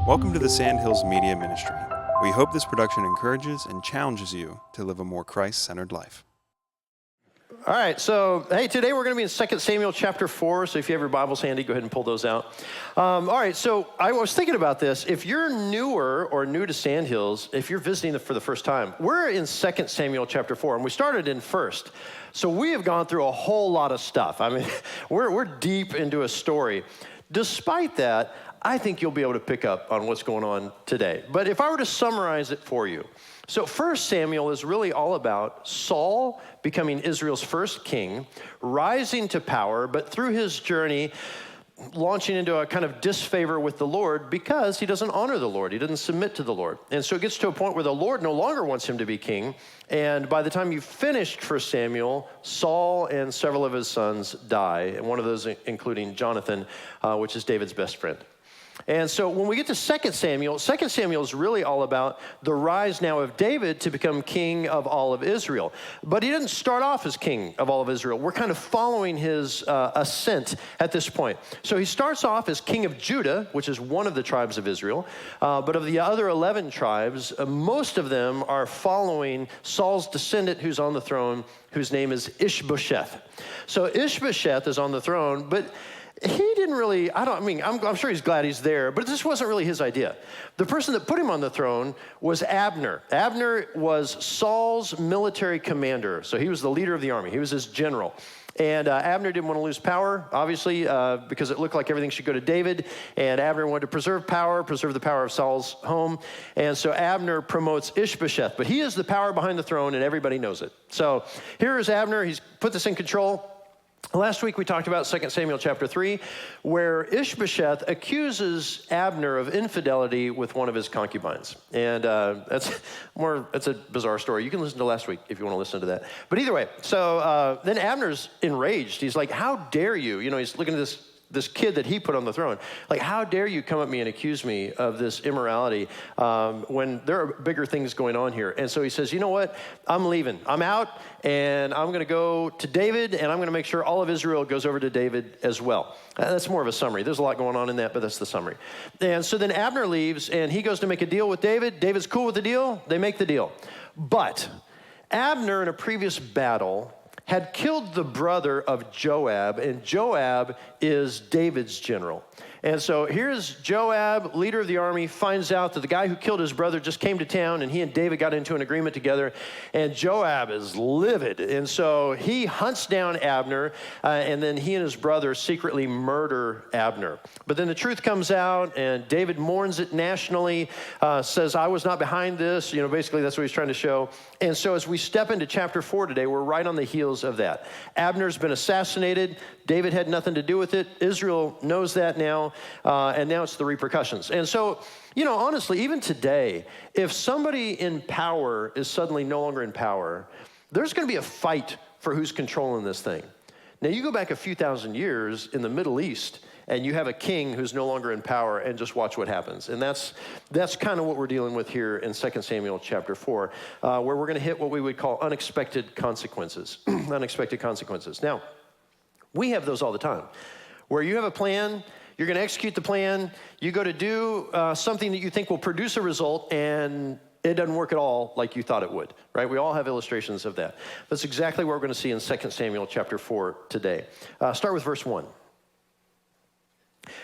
Welcome to the Sandhills Media Ministry. We hope this production encourages and challenges you to live a more Christ-centered life. All right, so, hey, today we're going to be in 2 Samuel chapter 4, so if you have your Bibles handy, go ahead and pull those out. All right, so I was thinking about this. If you're newer or new to Sandhills, if you're visiting for the first time, we're in 2 Samuel chapter 4, and we started in 1st. So we have gone through a whole lot of stuff. I mean, we're deep into a story. Despite that, I think you'll be able to pick up on what's going on today. But if I were to summarize it for you, so 1 Samuel is really all about Saul becoming Israel's first king, rising to power, but through his journey, launching into a kind of disfavor with the Lord because he doesn't honor the Lord. He doesn't submit to the Lord. And so it gets to a point where the Lord no longer wants him to be king. And by the time you finished 1 Samuel, Saul and several of his sons die, and one of those including Jonathan, which is David's best friend. And so when we get to 2 Samuel is really all about the rise now of David to become king of all of Israel. But he didn't start off as king of all of Israel. We're kind of following his ascent at this point. So he starts off as king of Judah, which is one of the tribes of Israel. But of the other 11 tribes, most of them are following Saul's descendant who's on the throne, whose name is Ishbosheth. So Ishbosheth is on the throne, but he didn't really, I'm sure he's glad he's there, but this wasn't really his idea. The person that put him on the throne was Abner. Abner was Saul's military commander, so he was the leader of the army. He was his general. And Abner didn't want to lose power, obviously, because it looked like everything should go to David. And Abner wanted to preserve the power of Saul's home. And so Abner promotes Ishbosheth, but he is the power behind the throne, and everybody knows it. So here is Abner. He's put this in control. Last week we talked about 2 Samuel chapter 3, where Ishbosheth accuses Abner of infidelity with one of his concubines. And that's a bizarre story. You can listen to last week if you want to listen to that. But either way, so then Abner's enraged. He's like, how dare you? You know, he's looking at this kid that he put on the throne. Like, how dare you come at me and accuse me of this immorality when there are bigger things going on here? And so he says, you know what? I'm leaving. I'm out, and I'm going to go to David, and I'm going to make sure all of Israel goes over to David as well. That's more of a summary. There's a lot going on in that, but that's the summary. And so then Abner leaves, and he goes to make a deal with David. David's cool with the deal. They make the deal. But Abner, in a previous battle, had killed the brother of Joab, and Joab is David's general. And so here's Joab, leader of the army, finds out that the guy who killed his brother just came to town, and he and David got into an agreement together, and Joab is livid. And so he hunts down Abner, and then he and his brother secretly murder Abner. But then the truth comes out, and David mourns it nationally, says, I was not behind this. You know, basically that's what he's trying to show. And so as we step into chapter 4 today, we're right on the heels of that. Abner's been assassinated. David had nothing to do with it. Israel knows that now, and now it's the repercussions. And so, you know, honestly, even today, if somebody in power is suddenly no longer in power, there's going to be a fight for who's controlling this thing. Now, you go back a few thousand years in the Middle East, and you have a king who's no longer in power, and just watch what happens. And that's kind of what we're dealing with here in 2 Samuel chapter 4, where we're going to hit what we would call unexpected consequences. Unexpected consequences. Now, we have those all the time, where you have a plan, you're going to execute the plan, you go to do something that you think will produce a result, and it doesn't work at all like you thought it would, right? We all have illustrations of that. That's exactly what we're going to see in 2 Samuel chapter 4 today. Start with verse 1.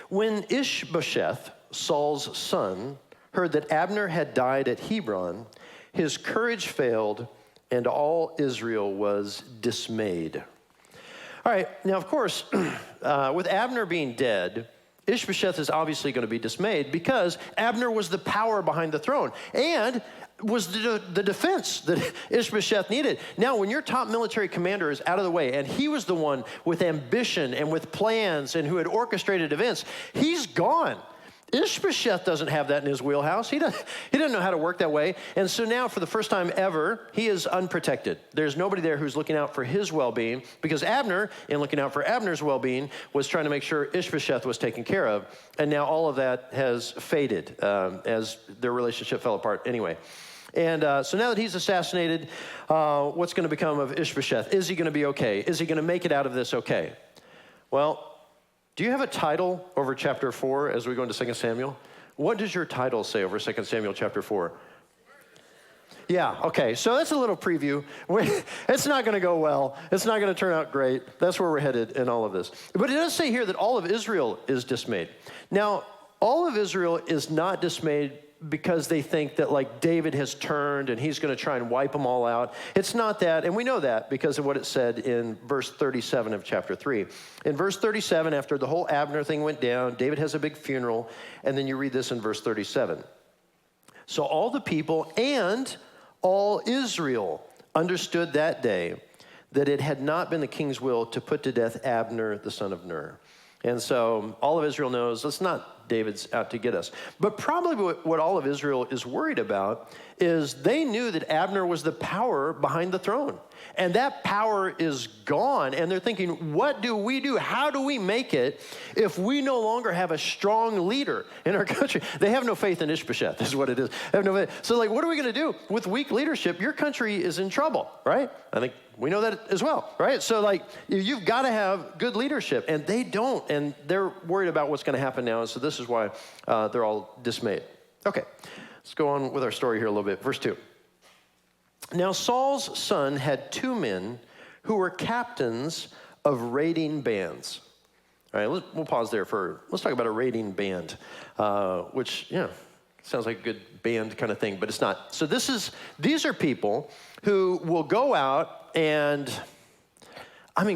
When Ishbosheth, Saul's son, heard that Abner had died at Hebron, his courage failed, and all Israel was dismayed. All right, now, of course, with Abner being dead, Ishbosheth is obviously going to be dismayed because Abner was the power behind the throne and was the defense that Ishbosheth needed. Now, when your top military commander is out of the way, and he was the one with ambition and with plans and who had orchestrated events, he's gone. Ishbosheth doesn't have that in his wheelhouse. He doesn't know how to work that way. And so now, for the first time ever, he is unprotected. There's nobody there who's looking out for his well-being, because Abner, in looking out for Abner's well-being, was trying to make sure Ishbosheth was taken care of. And now all of that has faded as their relationship fell apart anyway. And so now that he's assassinated, what's going to become of Ishbosheth? Is he going to be okay? Is he going to make it out of this okay? Well, do you have a title over chapter 4 as we go into 2 Samuel? What does your title say over 2 Samuel chapter 4? Yeah, okay, so that's a little preview. It's not going to go well. It's not going to turn out great. That's where we're headed in all of this. But it does say here that all of Israel is dismayed. Now, all of Israel is not dismayed because they think that like David has turned and he's going to try and wipe them all out. It's not that, and we know that because of what it said in verse 37 of chapter 3. In verse 37, after the whole Abner thing went down, David has a big funeral, and then you read this in verse 37. So all the people and all Israel understood that day that it had not been the king's will to put to death Abner, the son of Ner. And so all of Israel knows it's not David's out to get us. But probably what all of Israel is worried about is they knew that Abner was the power behind the throne. And that power is gone. And they're thinking, what do we do? How do we make it if we no longer have a strong leader in our country? They have no faith in Ishbosheth, is what it is. They have no faith. So like, what are we going to do? With weak leadership, your country is in trouble, right? I think we know that as well, right? So like, you've got to have good leadership, and they don't, and they're worried about what's going to happen now, and so this is why they're all dismayed. Okay, let's go on with our story here a little bit. Verse 2. Now Saul's son had two men who were captains of raiding bands. All right, we'll pause there let's talk about a raiding band, which, sounds like a good band kind of thing, but it's not. So these are people who will go out and,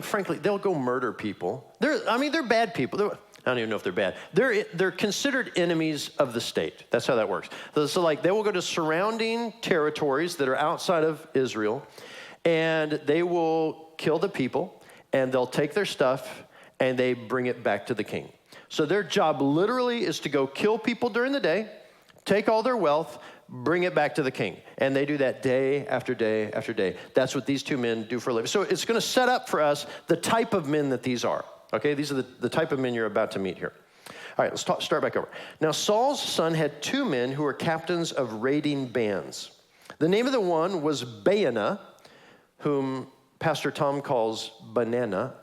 frankly, they'll go murder people. They're bad people. I don't even know if they're bad. They're considered enemies of the state. That's how that works. So like, they will go to surrounding territories that are outside of Israel, and they will kill the people, and they'll take their stuff, and they bring it back to the king. So their job literally is to go kill people during the day, take all their wealth, bring it back to the king. And they do that day after day after day. That's what these two men do for a living. So it's going to set up for us the type of men that these are. Okay, these are the type of men you're about to meet here. All right, let's start back over. Now, Saul's son had two men who were captains of raiding bands. The name of the one was Baana, whom Pastor Tom calls Banana.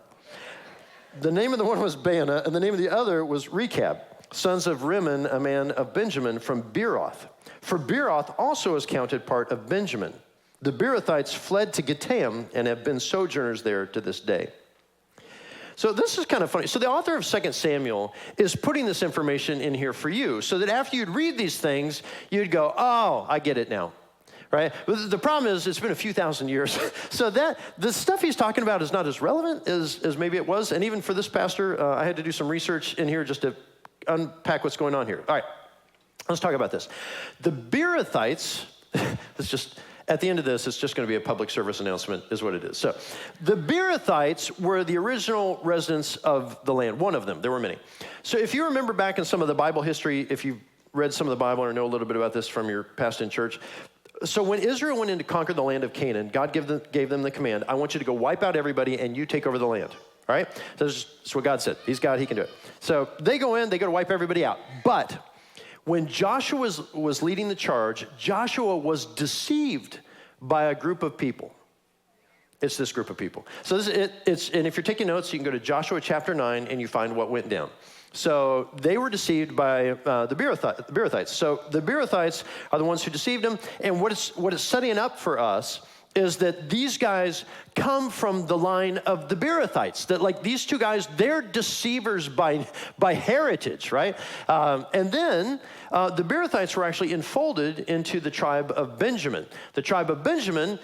The name of the one was Baana, and the name of the other was Rechab, sons of Rimmon, a man of Benjamin from Beeroth. For Beeroth also is counted part of Benjamin. The Beerothites fled to Gittaim and have been sojourners there to this day. So this is kind of funny. So the author of 2 Samuel is putting this information in here for you so that after you'd read these things, you'd go, oh, I get it now, right? But the problem is it's been a few thousand years. So the stuff he's talking about is not as relevant as maybe it was. And even for this pastor, I had to do some research in here just to unpack what's going on here. All right, let's talk about this. The Beerothites, at the end of this, it's just going to be a public service announcement is what it is. So the Beerothites were the original residents of the land, one of them. There were many. So if you remember back in some of the Bible history, if you've read some of the Bible or know a little bit about this from your past in church, so when Israel went in to conquer the land of Canaan, God gave them the command, I want you to go wipe out everybody and you take over the land. All right? That's what God said. He's God, he can do it. So they go in, they go to wipe everybody out. But when Joshua was leading the charge, Joshua was deceived by a group of people. It's this group of people. So and if you're taking notes, you can go to Joshua chapter 9 and you find what went down. So they were deceived by the Beerothites. So the Beerothites are the ones who deceived them. And what it's setting up for us is that these guys come from the line of the Beerothites. That like these two guys, they're deceivers by heritage, right? And then the Beerothites were actually enfolded into the tribe of Benjamin. The tribe of Benjamin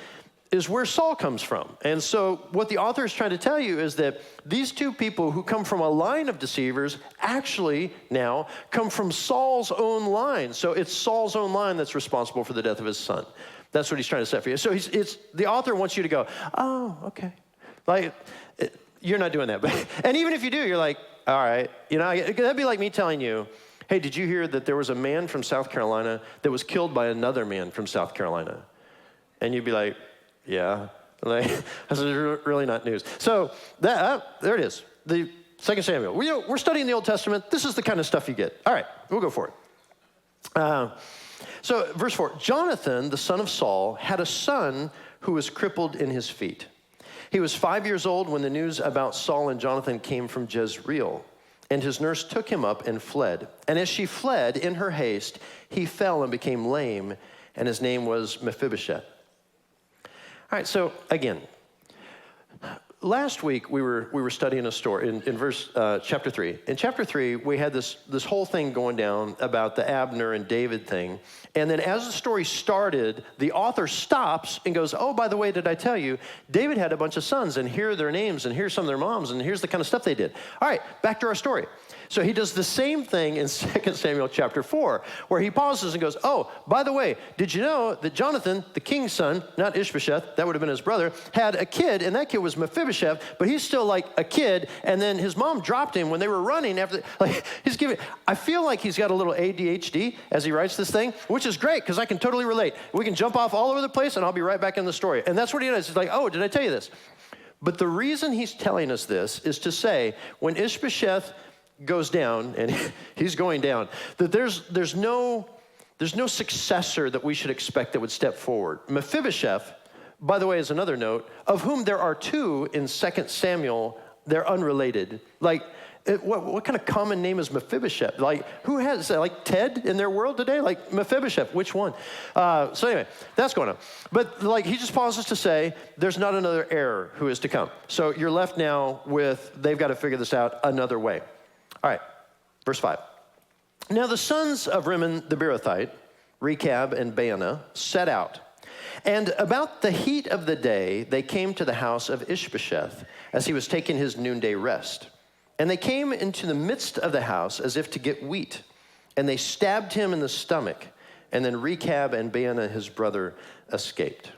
is where Saul comes from. And so what the author is trying to tell you is that these two people who come from a line of deceivers actually now come from Saul's own line. So it's Saul's own line that's responsible for the death of his son. That's what he's trying to set for you. So the author wants you to go, oh, okay. Like, you're not doing that. And even if you do, you're like, all right. That'd be like me telling you, hey, did you hear that there was a man from South Carolina that was killed by another man from South Carolina? And you'd be like, yeah. Like, that's really not news. So there it is. The 2 Samuel. We're studying the Old Testament. This is the kind of stuff you get. All right, we'll go for it. So verse 4, Jonathan, the son of Saul, had a son who was crippled in his feet. He was 5 years old when the news about Saul and Jonathan came from Jezreel. And his nurse took him up and fled. And as she fled in her haste, he fell and became lame, and his name was Mephibosheth. All right, so again, last week we were studying a story in chapter 3. In chapter 3, we had this whole thing going down about the Abner and David thing. And then as the story started, the author stops and goes, oh, by the way, did I tell you, David had a bunch of sons, and here are their names, and here's some of their moms, and here's the kind of stuff they did. All right, back to our story. So he does the same thing in 2 Samuel chapter 4, where he pauses and goes, oh, by the way, did you know that Jonathan, the king's son, not Ishbosheth, that would have been his brother, had a kid, and that kid was Mephibosheth, but he's still like a kid, and then his mom dropped him when they were running after, I feel like he's got a little ADHD as he writes this thing, which is great, because I can totally relate. We can jump off all over the place, and I'll be right back in the story. And that's what he does. He's like, oh, did I tell you this? But the reason he's telling us this is to say, when Ishbosheth goes down, and he's going down, that there's no successor that we should expect that would step forward. Mephibosheth, by the way, is another note, of whom there are two in 2 Samuel, they're unrelated. Like, what kind of common name is Mephibosheth? Like, who has, like Ted in their world today? Like Mephibosheth, which one? So anyway, that's going on. But like, he just pauses to say, there's not another heir who is to come. So you're left now with, they've got to figure this out another way. All right, verse 5. Now the sons of Rimmon the Beerothite, Rechab and Baanah, set out. And about the heat of the day, they came to the house of Ishbosheth as he was taking his noonday rest. And they came into the midst of the house as if to get wheat. And they stabbed him in the stomach. And then Rechab and Baanah, his brother, escaped.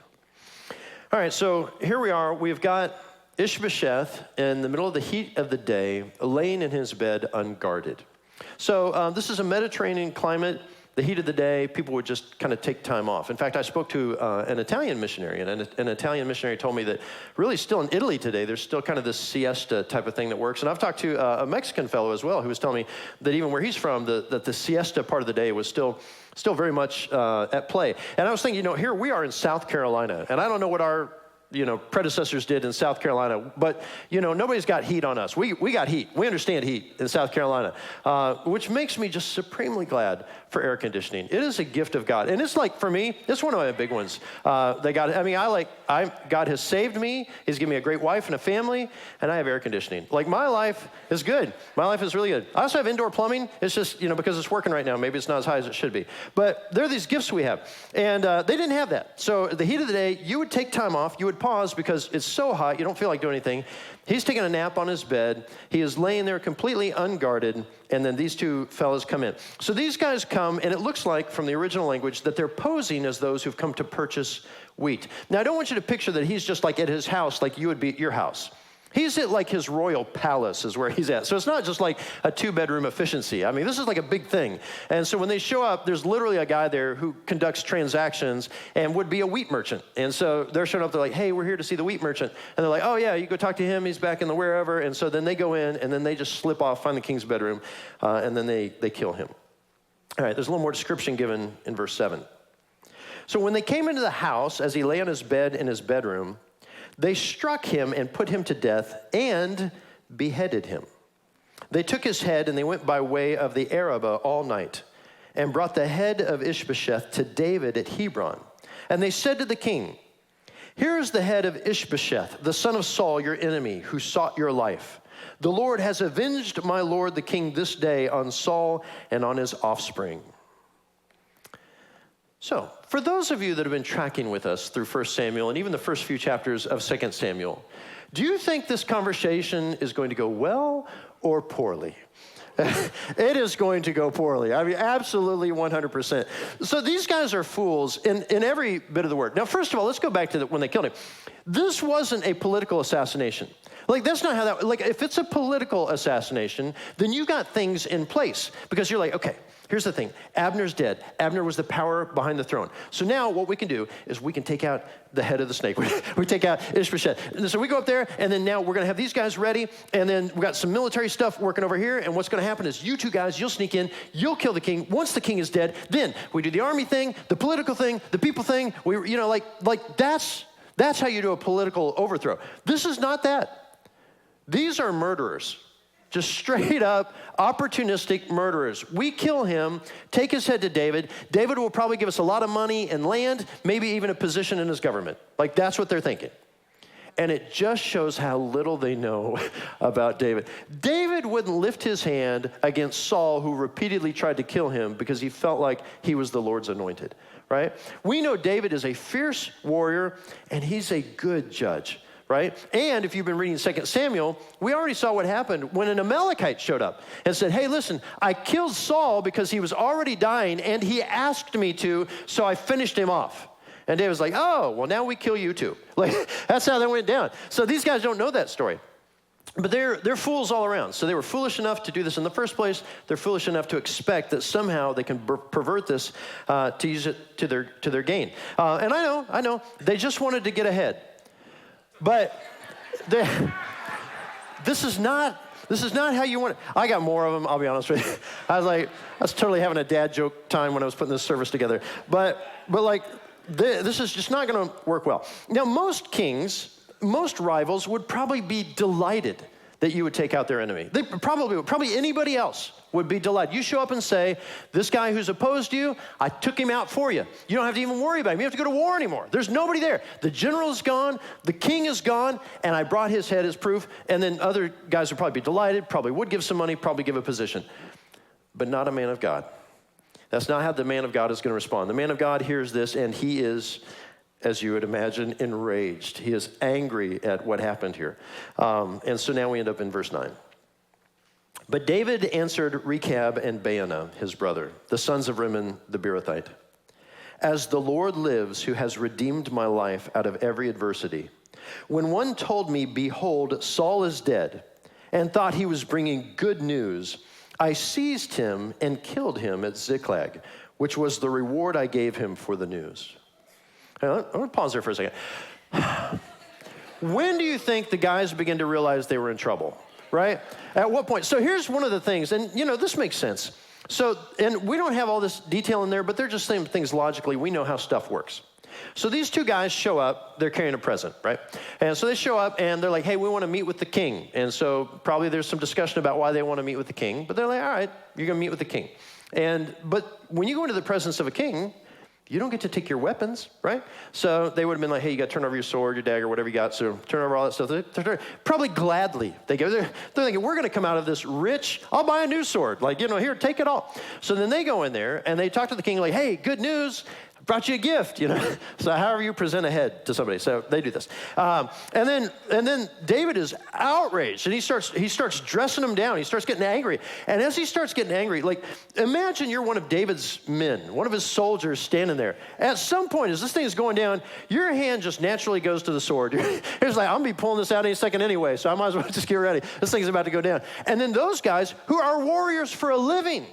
All right, so here we are. We've got Ishbosheth in the middle of the heat of the day, laying in his bed unguarded. So this is a Mediterranean climate. The heat of the day, people would just kind of take time off. In fact, I spoke to an Italian missionary, and an Italian missionary told me that really still in Italy today, there's still kind of this siesta type of thing that works. And I've talked to a Mexican fellow as well who was telling me that even where he's from, that the siesta part of the day was still very much at play. And I was thinking, here we are in South Carolina, and I don't know what our predecessors did in South Carolina, but, nobody's got heat on us. We got heat. We understand heat in South Carolina, which makes me just supremely glad for air conditioning. It is a gift of God. And it's like, for me, it's one of my big ones. God has saved me. He's given me a great wife and a family, and I have air conditioning. Like, my life is good. My life is really good. I also have indoor plumbing. It's just, because it's working right now, maybe it's not as high as it should be. But there are these gifts we have, and they didn't have that. So the heat of the day, you would take time off. You would pause because it's so hot, you don't feel like doing anything. He's taking a nap on his bed. He is laying there completely unguarded, and then these two fellas come in. So these guys come, and it looks like, from the original language, that they're posing as those who've come to purchase wheat. Now, I don't want you to picture that he's just like at his house like you would be at your house. He's at like his royal palace is where he's at. So it's not just like a 2-bedroom efficiency. I mean, this is like a big thing. And so when they show up, there's literally a guy there who conducts transactions and would be a wheat merchant. And so they're showing up, they're like, hey, we're here to see the wheat merchant. And they're like, oh yeah, you go talk to him, he's back in the wherever. And so then they go in, and then they just slip off, find the king's bedroom, and then they kill him. All right, there's a little more description given in verse 7. So when they came into the house, as he lay on his bed in his bedroom, they struck him and put him to death and beheaded him. They took his head and they went by way of the Arabah all night and brought the head of Ishbosheth to David at Hebron. And they said to the king, here is the head of Ishbosheth, the son of Saul, your enemy, who sought your life. The Lord has avenged my lord the king this day on Saul and on his offspring. So, for those of you that have been tracking with us through 1 Samuel and even the first few chapters of 2 Samuel, do you think this conversation is going to go well or poorly? It is going to go poorly. I mean, absolutely 100%. So these guys are fools in every bit of the word. Now, first of all, let's go back to when they killed him. This wasn't a political assassination. Like, that's not how that, like, if it's a political assassination, then you got things in place. Because you're like, okay, here's the thing. Abner's dead. Abner was the power behind the throne. So now what we can do is we can take out the head of the snake. We take out Ishbosheth. And so we go up there, and then now we're going to have these guys ready, and then we got some military stuff working over here, and what's going to happen is you two guys, you'll sneak in, you'll kill the king. Once the king is dead, then we do the army thing, the political thing, the people thing. That's how you do a political overthrow. This is not that. These are murderers. Just straight up opportunistic murderers. We kill him, take his head to David. David will probably give us a lot of money and land, maybe even a position in his government. Like, that's what they're thinking. And it just shows how little they know about David. David wouldn't lift his hand against Saul, who repeatedly tried to kill him because he felt like he was the Lord's anointed, right? We know David is a fierce warrior, and he's a good judge. Right? And if you've been reading 2 Samuel, we already saw what happened when an Amalekite showed up and said, hey, listen, I killed Saul because he was already dying and he asked me to, so I finished him off. And David was like, oh, well, now we kill you too. Like, that's how that went down. So these guys don't know that story. But they're fools all around. So they were foolish enough to do this in the first place. They're foolish enough to expect that somehow they can pervert this to use it to their gain. And I know, they just wanted to get ahead. But this is not how you want it. I got more of them, I'll be honest with you. I was totally having a dad joke time when I was putting this service together. But like, this is just not going to work well. Now, most kings, most rivals would probably be delighted that you would take out their enemy. They probably would. Probably anybody else would be delighted. You show up and say, this guy who's opposed you, I took him out for you. You don't have to even worry about him. You don't have to go to war anymore. There's nobody there. The general is gone. The king is gone. And I brought his head as proof. And then other guys would probably be delighted, probably would give some money, probably give a position. But not a man of God. That's not how the man of God is going to respond. The man of God hears this, and he is, as you would imagine, enraged. He is angry at what happened here. And so now we end up in verse 9. But David answered Rechab and Baanah, his brother, the sons of Rimmon the Beerothite, as the Lord lives, who has redeemed my life out of every adversity. When one told me, behold, Saul is dead, and thought he was bringing good news, I seized him and killed him at Ziklag, which was the reward I gave him for the news. I'm going to pause there for a second. When do you think the guys began to realize they were in trouble, right? At what point? So here's one of the things, and this makes sense. So, and we don't have all this detail in there, but they're just saying things logically. We know how stuff works. So these two guys show up, they're carrying a present, right? And so they show up and they're like, hey, we want to meet with the king. And so probably there's some discussion about why they want to meet with the king, but they're like, all right, you're going to meet with the king. But when you go into the presence of a king, you don't get to take your weapons, right? So they would have been like, hey, you got to turn over your sword, your dagger, whatever you got. So turn over all that stuff. They're probably gladly. They're thinking, we're going to come out of this rich. I'll buy a new sword. Like, here, take it all. So then they go in there and they talk to the king like, hey, good news. Brought you a gift, So however you present a head to somebody. So they do this. And then David is outraged, and he starts dressing them down. He starts getting angry. And as he starts getting angry, like, imagine you're one of David's men, one of his soldiers standing there. At some point, as this thing is going down, your hand just naturally goes to the sword. It's like, I'm going to be pulling this out any second anyway, so I might as well just get ready. This thing's about to go down. And then those guys, who are warriors for a living,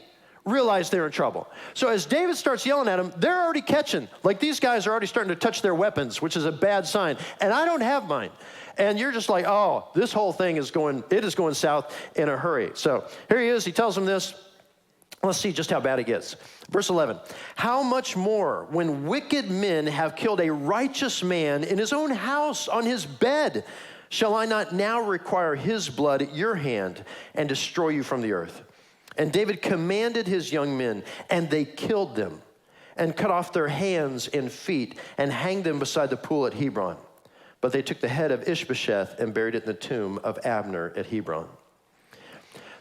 realize they're in trouble. So as David starts yelling at them, they're already catching. Like, these guys are already starting to touch their weapons, which is a bad sign. And I don't have mine. And you're just like, oh, this whole thing is going south in a hurry. So here he is. He tells them this. Let's see just how bad it gets. Verse 11. How much more when wicked men have killed a righteous man in his own house on his bed, shall I not now require his blood at your hand and destroy you from the earth? And David commanded his young men, and they killed them and cut off their hands and feet and hanged them beside the pool at Hebron. But they took the head of Ishbosheth and buried it in the tomb of Abner at Hebron.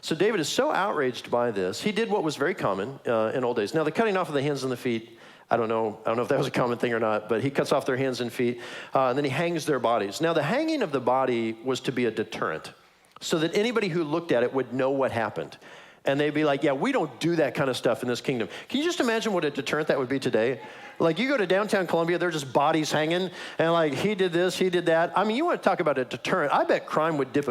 So David is so outraged by this. He did what was very common in old days. Now, the cutting off of the hands and the feet, I don't know if that was a common thing or not, but he cuts off their hands and feet, and then he hangs their bodies. Now, the hanging of the body was to be a deterrent, so that anybody who looked at it would know what happened. And they'd be like, yeah, we don't do that kind of stuff in this kingdom. Can you just imagine what a deterrent that would be today? Like, you go to downtown Columbia, they're just bodies hanging, and like, he did this, he did that. I mean, you want to talk about a deterrent. I bet crime would dip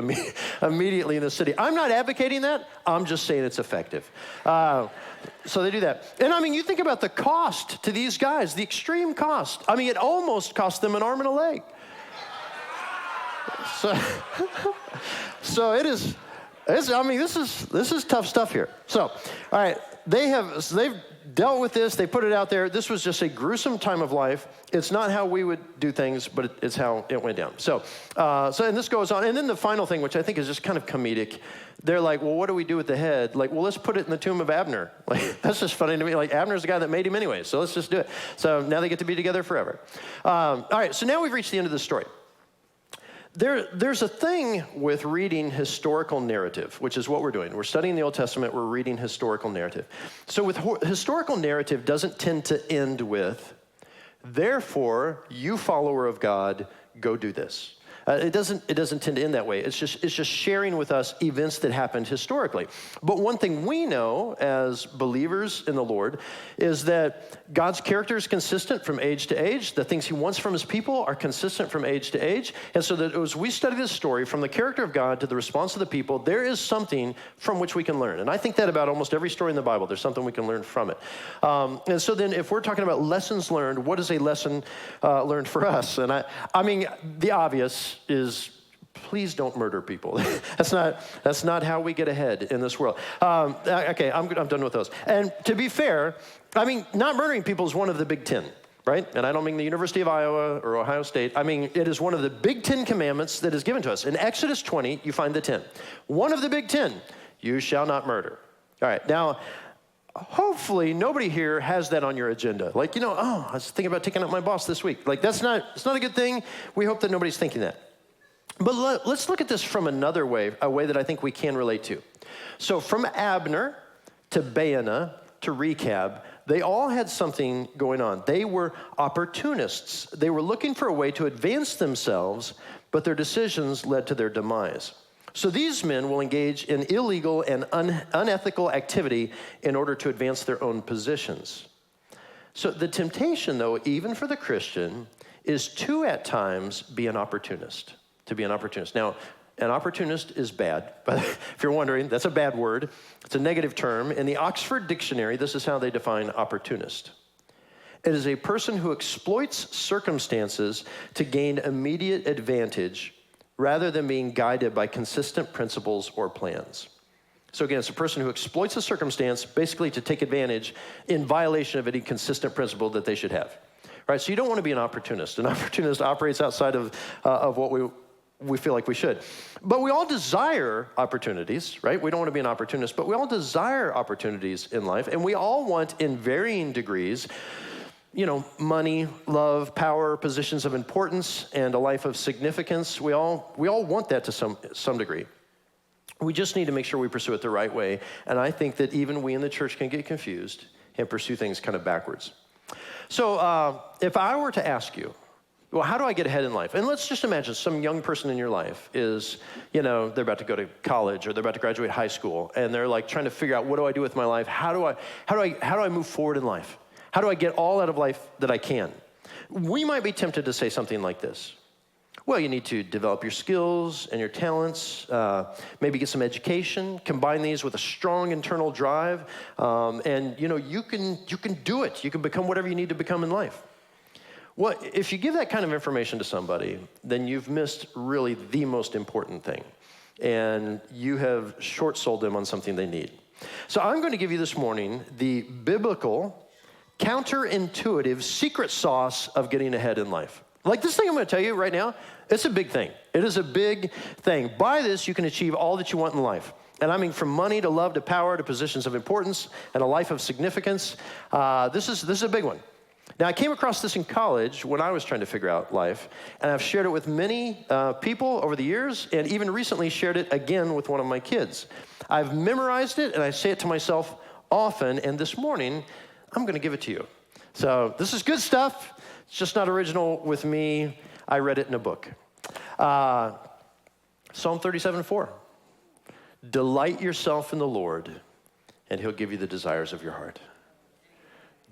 immediately in the city. I'm not advocating that. I'm just saying it's effective. So they do that. And I mean, you think about the cost to these guys, the extreme cost. I mean, it almost cost them an arm and a leg. So it is... this is tough stuff here. So, all right, they've dealt with this. They put it out there. This was just a gruesome time of life. It's not how we would do things, but it's how it went down. So and this goes on. And then the final thing, which I think is just kind of comedic, they're like, well, what do we do with the head? Like, well, let's put it in the tomb of Abner. Like, that's just funny to me. Like, Abner's the guy that made him anyway, so let's just do it. So now they get to be together forever. All right, so now we've reached the end of the story. There's a thing with reading historical narrative, which is what we're doing. We're studying the Old Testament. We're reading historical narrative. So with historical narrative doesn't tend to end with, therefore, you follower of God, go do this. It doesn't tend to end that way. It's just sharing with us events that happened historically. But one thing we know as believers in the Lord is that God's character is consistent from age to age. The things he wants from his people are consistent from age to age. And so that as we study this story, from the character of God to the response of the people, there is something from which we can learn. And I think that about almost every story in the Bible. There's something we can learn from it. And so then if we're talking about lessons learned, what is a lesson learned for us? And I mean, the obvious is please don't murder people. That's not how we get ahead in this world. Okay, I'm done with those. And to be fair, I mean, not murdering people is one of the Big Ten, right? And I don't mean the University of Iowa or Ohio State. I mean, it is one of the Big Ten commandments that is given to us. In Exodus 20, you find the 10. One of the Big Ten, you shall not murder. All right, now, hopefully nobody here has that on your agenda. Like, I was thinking about taking out my boss this week. Like, it's not a good thing. We hope that nobody's thinking that. But let's look at this from another way, a way that I think we can relate to. So from Abner to Baana to Rechab, they all had something going on. They were opportunists. They were looking for a way to advance themselves, but their decisions led to their demise. So these men will engage in illegal and unethical activity in order to advance their own positions. So the temptation, though, even for the Christian, is to at times be an opportunist. To be an opportunist. Now, an opportunist is bad, but if you're wondering, that's a bad word. It's a negative term. In the Oxford Dictionary, this is how they define opportunist. It is a person who exploits circumstances to gain immediate advantage rather than being guided by consistent principles or plans. So again, it's a person who exploits a circumstance basically to take advantage in violation of any consistent principle that they should have. Right? So you don't want to be an opportunist. An opportunist operates outside of what we feel like we should. But we all desire opportunities, right? We don't want to be an opportunist, but we all desire opportunities in life, and we all want, in varying degrees, money, love, power, positions of importance, and a life of significance. We all want that to some degree. We just need to make sure we pursue it the right way, and I think that even we in the church can get confused and pursue things kind of backwards. So if I were to ask you, well, how do I get ahead in life? And let's just imagine some young person in your life is, they're about to go to college or they're about to graduate high school, and they're like trying to figure out, what do I do with my life? How do I move forward in life? How do I get all out of life that I can? We might be tempted to say something like this. Well, you need to develop your skills and your talents, maybe get some education, combine these with a strong internal drive, and you can do it. You can become whatever you need to become in life. Well, if you give that kind of information to somebody, then you've missed really the most important thing, and you have short-sold them on something they need. So I'm going to give you this morning the biblical, counterintuitive secret sauce of getting ahead in life. Like this thing I'm going to tell you right now, it's a big thing. It is a big thing. By this, you can achieve all that you want in life. And I mean from money to love to power to positions of importance and a life of significance. This is a big one. Now, I came across this in college when I was trying to figure out life, and I've shared it with many people over the years, and even recently shared it again with one of my kids. I've memorized it, and I say it to myself often, and this morning, I'm going to give it to you. So this is good stuff. It's just not original with me. I read it in a book. Psalm 37:4. Delight yourself in the Lord, and he'll give you the desires of your heart.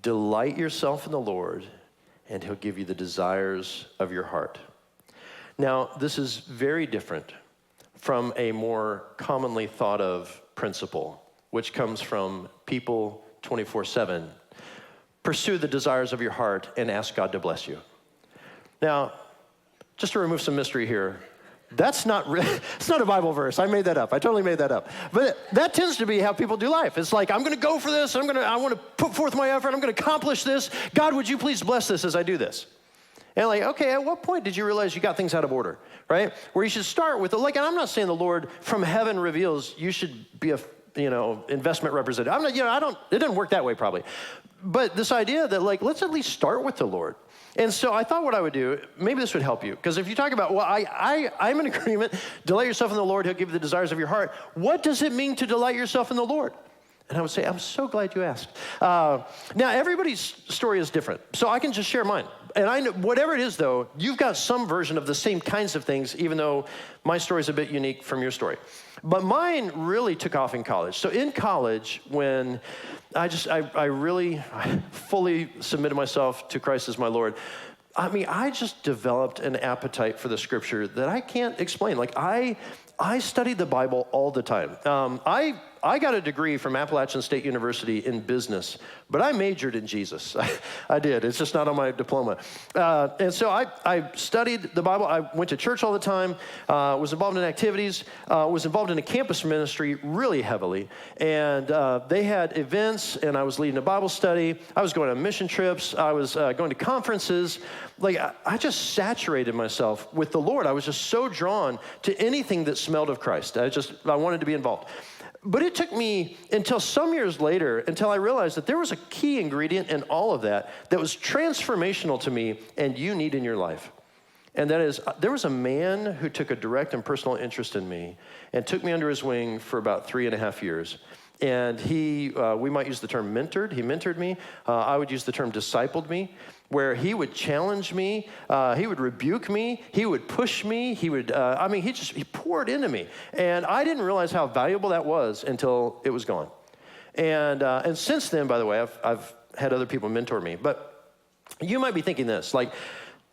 Delight yourself in the Lord, and he'll give you the desires of your heart. Now, this is very different from a more commonly thought of principle, which comes from people 24/7. Pursue the desires of your heart and ask God to bless you. Now, just to remove some mystery here, That's not it's not a Bible verse. I made that up. I totally made that up. But that tends to be how people do life. It's like, I'm going to go for this. I want to put forth my effort. I'm going to accomplish this. God, would you please bless this as I do this? And like, okay, at what point did you realize you got things out of order, right? Where you should start with, and I'm not saying the Lord from heaven reveals you should be a, investment representative. I'm not, it doesn't work that way probably. But this idea that like, let's at least start with the Lord. And so I thought what I would do, maybe this would help you. Because if you talk about, I'm in agreement, delight yourself in the Lord, he'll give you the desires of your heart. What does it mean to delight yourself in the Lord? And I would say, I'm so glad you asked. Now, everybody's story is different. So I can just share mine. And I know, whatever it is, though, you've got some version of the same kinds of things, even though my story is a bit unique from your story. But mine really took off in college. So in college, when I really fully submitted myself to Christ as my Lord, I just developed an appetite for the scripture that I can't explain. Like, I studied the Bible all the time. I got a degree from Appalachian State University in business, but I majored in Jesus. I did. It's just not on my diploma. And so I studied the Bible. I went to church all the time, was involved in activities, was involved in a campus ministry really heavily. And they had events, and I was leading a Bible study. I was going on mission trips. I was going to conferences. Like, I just saturated myself with the Lord. I was just so drawn to anything that smelled of Christ. I wanted to be involved. But it took me until some years later until I realized that there was a key ingredient in all of that was transformational to me and you need in your life. And that is, there was a man who took a direct and personal interest in me and took me under his wing for about 3.5 years. And we might use the term mentored. He mentored me. I would use the term discipled me, where he would challenge me, he would rebuke me, he would push me, he poured into me. And I didn't realize how valuable that was until it was gone. And since then, by the way, I've had other people mentor me. But you might be thinking this, like,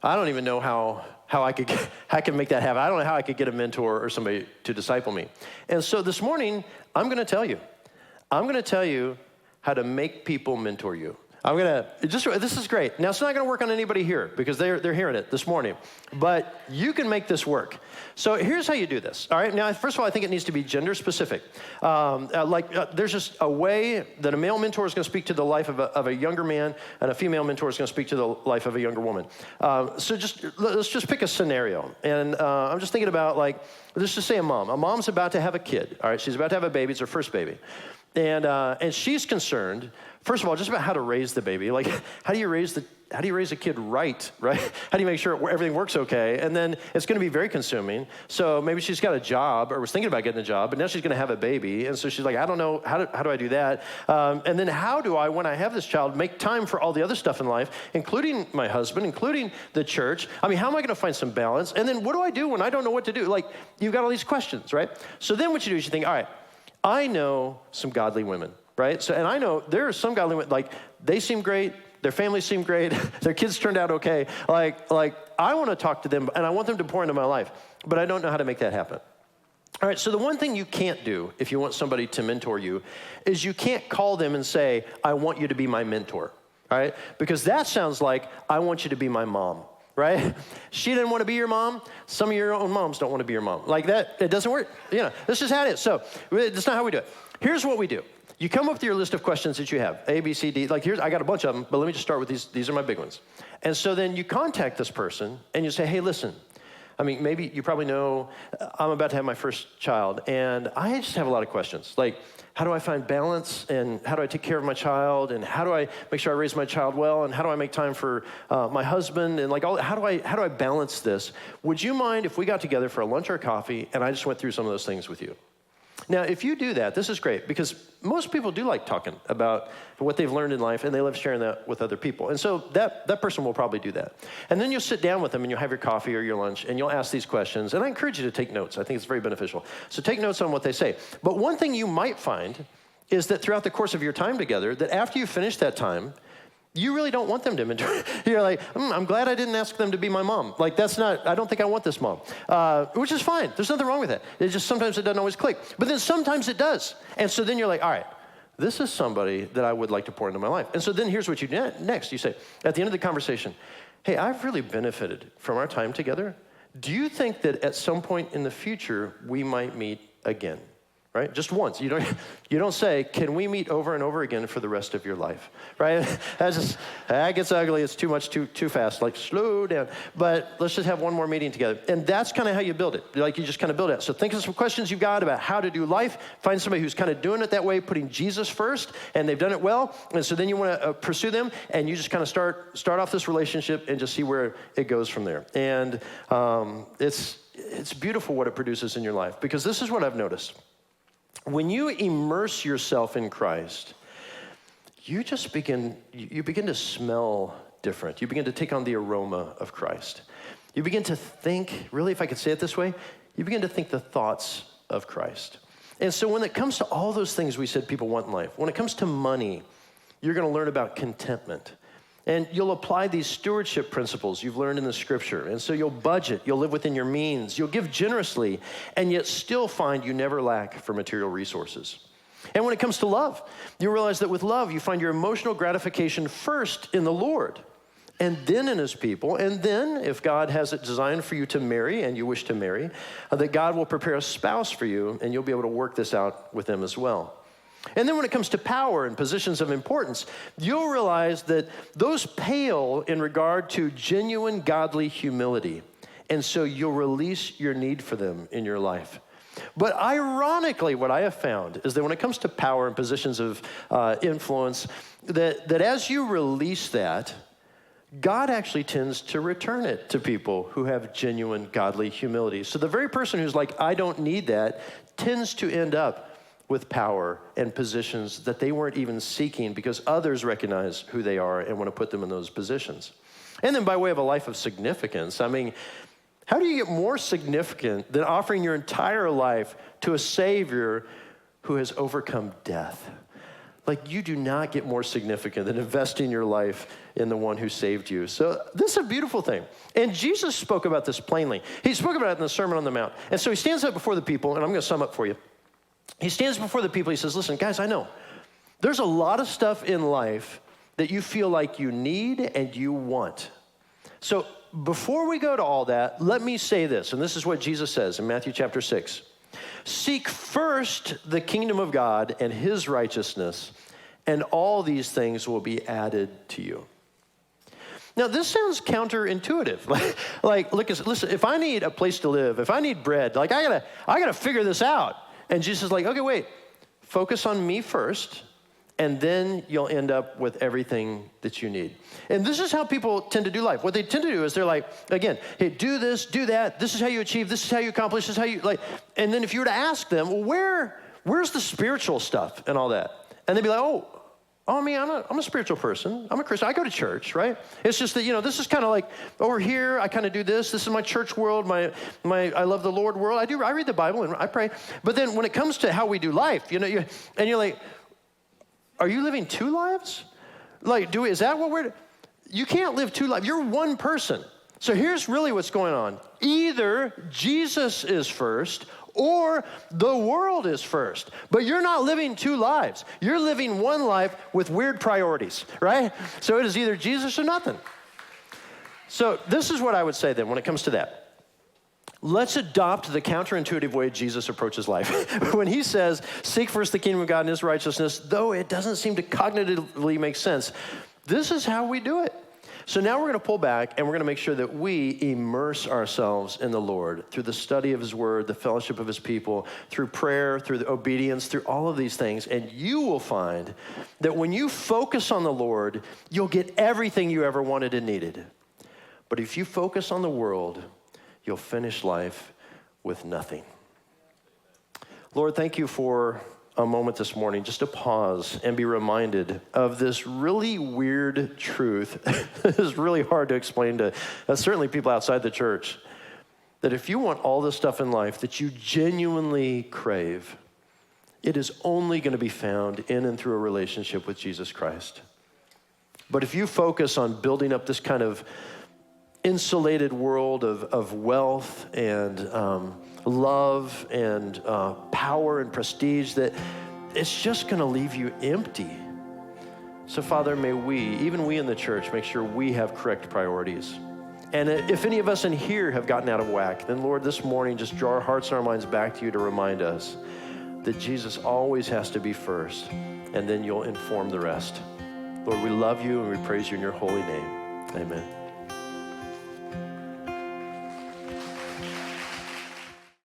I don't even know how I can make that happen. I don't know how I could get a mentor or somebody to disciple me. And so this morning, I'm going to tell you how to make people mentor you. This is great. Now, it's not going to work on anybody here because they're hearing it this morning, but you can make this work. So here's how you do this, all right? Now, first of all, I think it needs to be gender specific. There's just a way that a male mentor is going to speak to the life of a younger man, and a female mentor is going to speak to the life of a younger woman. So let's just pick a scenario. And I'm just thinking about, like, let's just say a mom. A mom's about to have a kid, all right? She's about to have a baby. It's her first baby. And she's concerned, first of all, just about how to raise the baby. Like, how do you raise a kid right? How do you make sure everything works okay? And then it's going to be very consuming. So maybe she's got a job or was thinking about getting a job, but now she's going to have a baby. And so she's like, I don't know, how do I do that? And then how do I, when I have this child, make time for all the other stuff in life, including my husband, including the church? How am I going to find some balance? And then what do I do when I don't know what to do? Like, you've got all these questions, right? So then what you do is you think, all right, I know some godly women, right? So, and I know there are some godly women, like, they seem great, their families seem great, their kids turned out okay. Like I want to talk to them, and I want them to pour into my life, but I don't know how to make that happen. All right, so the one thing you can't do if you want somebody to mentor you is you can't call them and say, I want you to be my mentor, all right? Because that sounds like, I want you to be my mom. Right? She didn't want to be your mom. Some of your own moms don't want to be your mom. Like that, it doesn't work. This is how it is. So that's not how we do it. Here's what we do. You come up with your list of questions that you have, A, B, C, D. Like, I got a bunch of them, but let me just start with these. These are my big ones. And so then you contact this person and you say, hey, listen, maybe you probably know I'm about to have my first child, and I just have a lot of questions. Like, how do I find balance, and how do I take care of my child, and how do I make sure I raise my child well, and how do I make time for my husband, and like, how do I balance this? Would you mind if we got together for a lunch or coffee, and I just went through some of those things with you? Now, if you do that, this is great, because most people do like talking about what they've learned in life, and they love sharing that with other people. And so that person will probably do that. And then you'll sit down with them, and you'll have your coffee or your lunch, and you'll ask these questions. And I encourage you to take notes. I think it's very beneficial. So take notes on what they say. But one thing you might find is that throughout the course of your time together, that after you finish that time, you really don't want them to mentor. You're like, I'm glad I didn't ask them to be my mom. Like, I don't think I want this mom, which is fine. There's nothing wrong with that. It's just sometimes it doesn't always click. But then sometimes it does. And so then you're like, all right, this is somebody that I would like to pour into my life. And so then here's what you do next. You say, at the end of the conversation, hey, I've really benefited from our time together. do you think that at some point in the future we might meet again? Right? Just once. You don't say, can we meet over and over again for the rest of your life? Right? That gets ugly. It's too much, too fast. Like, slow down. But let's just have one more meeting together. And that's kind of how you build it. Like, you just kind of build it. So think of some questions you've got about how to do life. Find somebody who's kind of doing it that way, putting Jesus first, and they've done it well. And so then you want to pursue them, and you just kind of start off this relationship and just see where it goes from there. And it's beautiful what it produces in your life, because this is what I've noticed. When you immerse yourself in Christ, you begin to smell different. You begin to take on the aroma of Christ. You begin to think, really, if I could say it this way, you begin to think the thoughts of Christ. And so when it comes to all those things we said people want in life, when it comes to money, you're going to learn about contentment. And you'll apply these stewardship principles you've learned in the scripture. And so you'll budget, you'll live within your means, you'll give generously, and yet still find you never lack for material resources. And when it comes to love, you realize that with love, you find your emotional gratification first in the Lord, and then in his people. And then, if God has it designed for you to marry and you wish to marry, that God will prepare a spouse for you, and you'll be able to work this out with them as well. And then when it comes to power and positions of importance, you'll realize that those pale in regard to genuine godly humility. And so you'll release your need for them in your life. But ironically, what I have found is that when it comes to power and positions of influence, that as you release that, God actually tends to return it to people who have genuine godly humility. So the very person who's like, I don't need that, tends to end up with power and positions that they weren't even seeking, because others recognize who they are and want to put them in those positions. And then by way of a life of significance, I mean, how do you get more significant than offering your entire life to a Savior who has overcome death? Like, you do not get more significant than investing your life in the one who saved you. So this is a beautiful thing. And Jesus spoke about this plainly. He spoke about it in the Sermon on the Mount. And so he stands up before the people, and I'm going to sum up for you. He stands before the people. He says, listen, guys, I know there's a lot of stuff in life that you feel like you need and you want. So before we go to all that, let me say this. And this is what Jesus says in Matthew chapter 6. Seek first the kingdom of God and his righteousness, and all these things will be added to you. Now, this sounds counterintuitive. Like, listen, if I need a place to live, if I need bread, like, I gotta figure this out. And Jesus is like, okay, wait, focus on me first, and then you'll end up with everything that you need. And this is how people tend to do life. What they tend to do is they're like, again, hey, do this, do that. This is how you achieve. This is how you accomplish. This is how you, like, and then if you were to ask them, well, where's the spiritual stuff and all that? And they'd be like, oh, I mean, I'm a spiritual person. I'm a Christian. I go to church, right? It's just that, this is kind of like over here, I kind of do this. This is my church world, my I love the Lord world. I read the Bible and I pray. But then when it comes to how we do life, and you're like, are you living two lives? Like, is that what you can't live two lives. You're one person. So here's really what's going on. Either Jesus is first, or the world is first. But you're not living two lives. You're living one life with weird priorities, right? So it is either Jesus or nothing. So this is what I would say then when it comes to that. Let's adopt the counterintuitive way Jesus approaches life. When he says, seek first the kingdom of God and his righteousness, though it doesn't seem to cognitively make sense, this is how we do it. So now we're going to pull back, and we're going to make sure that we immerse ourselves in the Lord through the study of his word, the fellowship of his people, through prayer, through the obedience, through all of these things. And you will find that when you focus on the Lord, you'll get everything you ever wanted and needed. But if you focus on the world, you'll finish life with nothing. Lord, thank you for a moment this morning just to pause and be reminded of this really weird truth. It is really hard to explain to certainly people outside the church, that if you want all this stuff in life that you genuinely crave, it is only going to be found in and through a relationship with Jesus Christ. But if you focus on building up this kind of insulated world of wealth and love and power and prestige, that it's just going to leave you empty. So Father, may we, even we in the church, make sure we have correct priorities. And if any of us in here have gotten out of whack, then Lord, this morning, just draw our hearts and our minds back to you to remind us that Jesus always has to be first, and then you'll inform the rest. Lord, we love you and we praise you in your holy name. Amen.